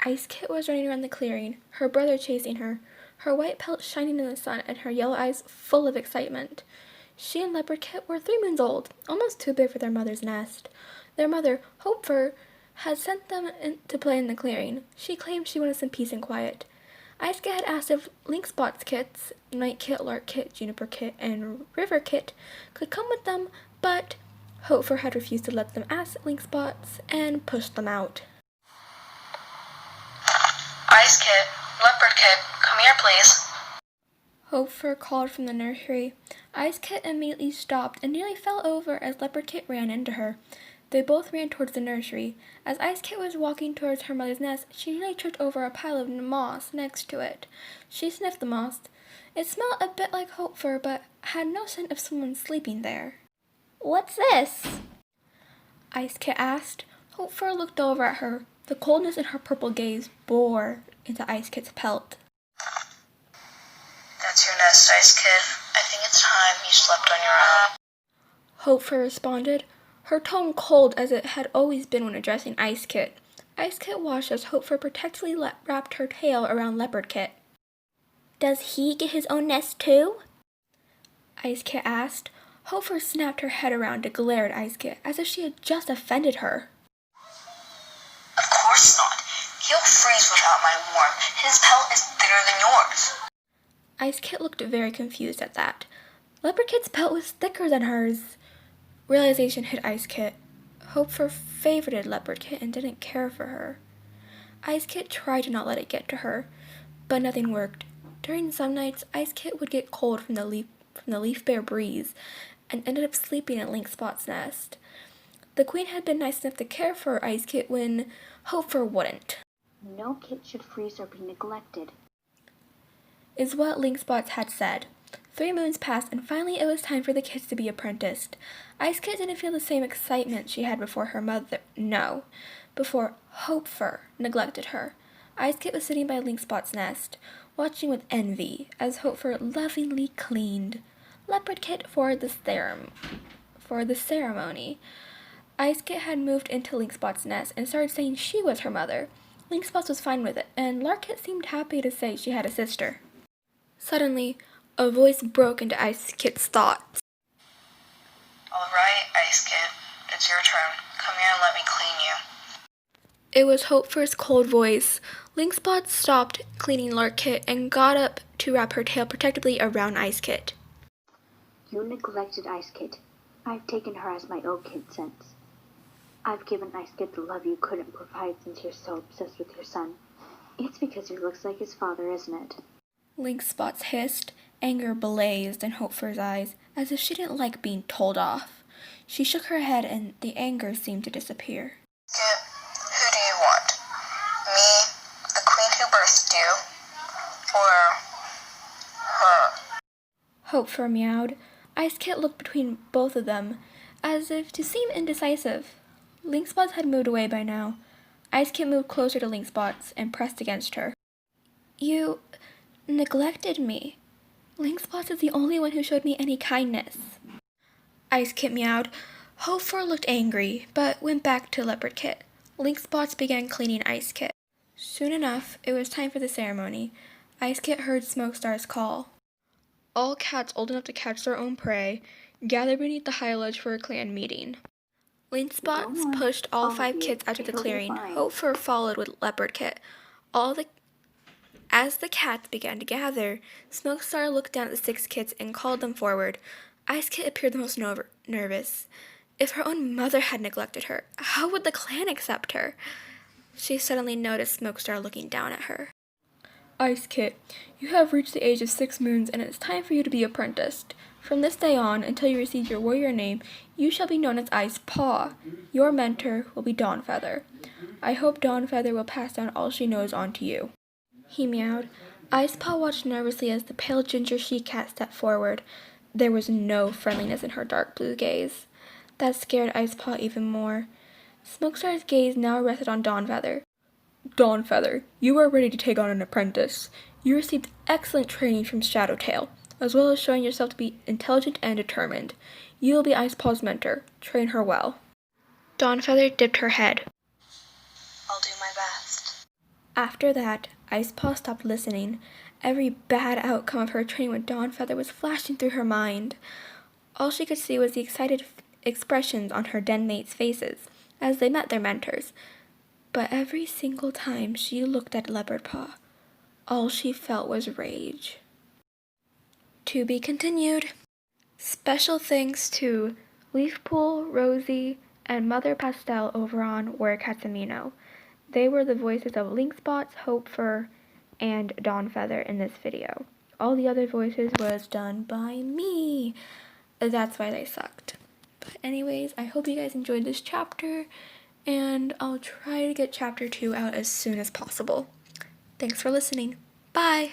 Ice Kit was running around the clearing, her brother chasing her, her white pelt shining in the sun and her yellow eyes full of excitement. She and Leopard Kit were 3 moons old, almost too big for their mother's nest. Their mother, Hopefur, had sent them to play in the clearing. She claimed she wanted some peace and quiet. Ice Kit had asked if Link Spot's kits, Night Kit, Lark Kit, Juniper Kit, and River Kit, could come with them, but Hopefur had refused to let them ask Link Spots and pushed them out. Ice Kit, Leopard Kit, come here please. Hopefur called from the nursery. Ice Kit immediately stopped and nearly fell over as Leopard Kit ran into her. They both ran towards the nursery. As Ice Kit was walking towards her mother's nest, she nearly tripped over a pile of moss next to it. She sniffed the moss. It smelled a bit like Hopefur, but had no scent of someone sleeping there. "What's this?" Ice Kit asked. Hopefur looked over at her. The coldness in her purple gaze bore into Ice Kit's pelt. That's your nest, Ice Kit. I think it's time you slept on your own. Hopefur responded, her tone cold as it had always been when addressing Ice Kit. Ice Kit watched as Hopefur protectively wrapped her tail around Leopard Kit. "Does he get his own nest too?" Ice Kit asked. Hopefur snapped her head around to glare at Ice Kit as if she had just offended her. Of course not. He'll freeze without my warmth. His pelt is thinner than yours. Ice Kit looked very confused at that. Leopard Kit's pelt was thicker than hers. Realization hit Ice Kit. Hopefur favorited Leopard Kit and didn't care for her. Ice Kit tried to not let it get to her, but nothing worked. During some nights, Ice Kit would get cold from the leaf bare breeze and ended up sleeping at Link Spot's nest. The queen had been nice enough to care for Ice Kit when Hopefur wouldn't. "No kit should freeze or be neglected," is what Link Spots had said. 3 moons passed, and finally it was time for the kids to be apprenticed. Ice Kit didn't feel the same excitement she had before before Hopefur neglected her. Ice Kit was sitting by Link Spot's nest, watching with envy as Hopefur lovingly cleaned Leopard Kit for the ceremony. Ice Kit had moved into Link Spot's nest and started saying she was her mother. Link Spots was fine with it, and Lark Kit seemed happy to say she had a sister. Suddenly, a voice broke into Ice Kit's thoughts. All right, Ice Kit. It's your turn. Come here and let me clean you. It was Hopefur's cold voice. Link Spot stopped cleaning Lark Kit and got up to wrap her tail protectively around Ice Kit. "You neglected Ice Kit. I've taken her as my own kid since. I've given Ice Kit the love you couldn't provide since you're so obsessed with your son. It's because he looks like his father, isn't it?" Link Spots hissed. Anger blazed in Hopefur's eyes, as if she didn't like being told off. She shook her head, and the anger seemed to disappear. Kit, who do you want? Me, the queen who birthed you, or her? Hopefur meowed. Ice Kit looked between both of them, as if to seem indecisive. Link Spots had moved away by now. Ice Kit moved closer to Link Spots and pressed against her. "You neglected me. Link Spots is the only one who showed me any kindness." Ice Kit meowed. Hopefur looked angry, but went back to Leopard Kit. Link Spots began cleaning Ice Kit. Soon enough, it was time for the ceremony. Ice Kit heard Smokestar's call. All cats old enough to catch their own prey gathered beneath the high ledge for a clan meeting. Link Spots pushed all 5 kits out of the clearing. Hopefur followed with Leopard Kit. As the cats began to gather, Smokestar looked down at the 6 kits and called them forward. Ice Kit appeared the most nervous. If her own mother had neglected her, how would the clan accept her? She suddenly noticed Smokestar looking down at her. "Ice Kit, you have reached the age of 6 moons, and it's time for you to be apprenticed. From this day on, until you receive your warrior name, you shall be known as Ice Paw. Your mentor will be Dawnfeather. I hope Dawnfeather will pass down all she knows on to you." He meowed. Ice Paw watched nervously as the pale ginger she-cat stepped forward. There was no friendliness in her dark blue gaze. That scared Ice Paw even more. Smokestar's gaze now rested on Dawnfeather. "Dawnfeather, you are ready to take on an apprentice. You received excellent training from Shadowtail, as well as showing yourself to be intelligent and determined. You will be Ice Paw's mentor. Train her well." Dawnfeather dipped her head. I'll do my best. After that, Ice Paw stopped listening. Every bad outcome of her training with Dawnfeather was flashing through her mind. All she could see was the excited expressions on her den mates' faces as they met their mentors. But every single time she looked at Leopard Paw, all she felt was rage. To be continued. Special thanks to Leafpool, Rosie, and Mother Pastel over on Where Katsamino. They were the voices of Linkspots, Hopefur, and Dawnfeather in this video. All the other voices was done by me. That's why they sucked. But anyways, I hope you guys enjoyed this chapter, and I'll try to get chapter 2 out as soon as possible. Thanks for listening. Bye!